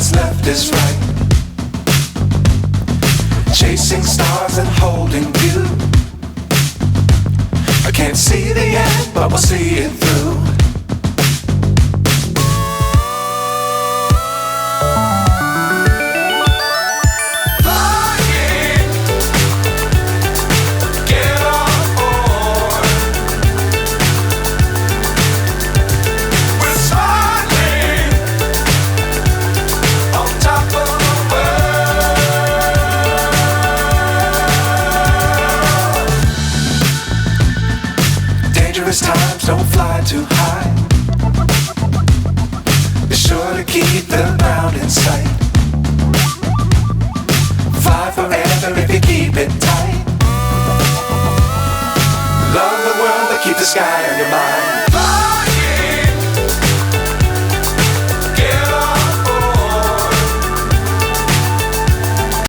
what's left is right. Chasing stars and holding you. I can't see the end, but we'll see it through. Times don't fly too high. Be sure to keep the ground in sight. Fly forever if you keep it tight. Love the world but keep the sky on your mind.